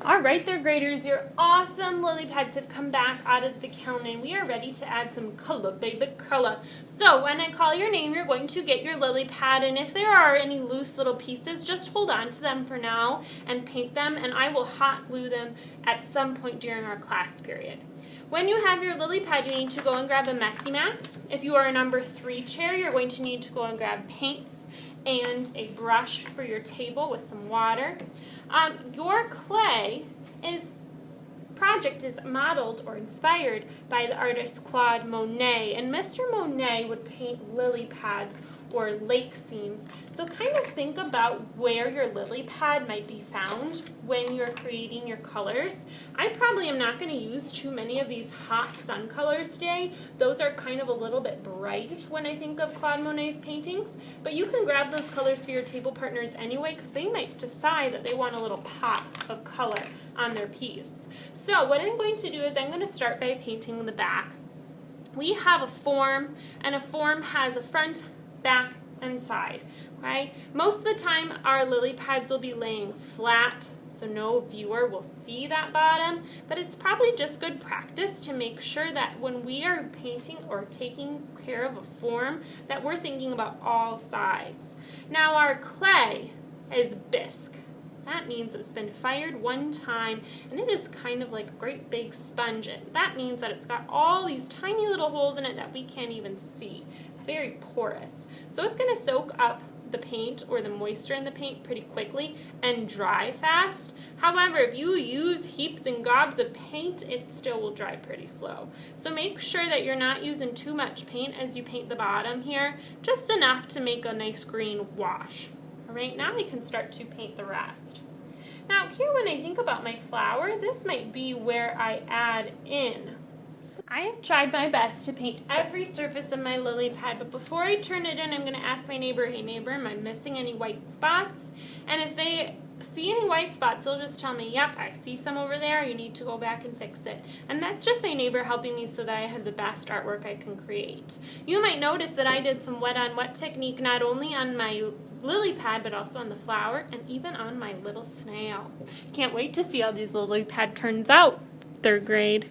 All right, third graders, your awesome lily pads have come back out of the kiln and we are ready to add some color, baby, color. So when I call your name, you're going to get your lily pad, and if there are any loose little pieces, just hold on to them for now and paint them, and I will hot glue them at some point during our class period. When you have your lily pad, you need to go and grab a messy mat. If you are a number 3 chair, you're going to need to go and grab paints and a brush for your table with some water. Your clay project is modeled or inspired by the artist Claude Monet, and Mr. Monet would paint lily pads or lake scenes. So kind of think about where your lily pad might be found when you're creating your colors. I probably am not going to use too many of these hot sun colors today. Those are kind of a little bit bright when I think of Claude Monet's paintings, but you can grab those colors for your table partners anyway, because they might decide that they want a little pop of color on their piece. So what I'm going to do is I'm going to start by painting the back. We have a form, and a form has a front, back, and side. Okay? Most of the time our lily pads will be laying flat, so no viewer will see that bottom, but it's probably just good practice to make sure that when we are painting or taking care of a form that we're thinking about all sides. Now our clay is bisque. That means it's been fired one time, and it is kind of like a great big sponge. That means that it's got all these tiny little holes in it that we can't even see. It's very porous. So it's going to soak up the paint or the moisture in the paint pretty quickly and dry fast. However, if you use heaps and gobs of paint, it still will dry pretty slow. So make sure that you're not using too much paint as you paint the bottom here, just enough to make a nice green wash. Alright, now we can start to paint the rest. Now here, when I think about my flower, this might be where I add in. I have tried my best to paint every surface of my lily pad, but before I turn it in, I'm going to ask my neighbor, hey neighbor, am I missing any white spots? And if they see any white spots, they'll just tell me, yep, I see some over there, you need to go back and fix it. And that's just my neighbor helping me so that I have the best artwork I can create. You might notice that I did some wet on wet technique not only on my lily pad, but also on the flower and even on my little snail. Can't wait to see how these lily pad turns out, third grade.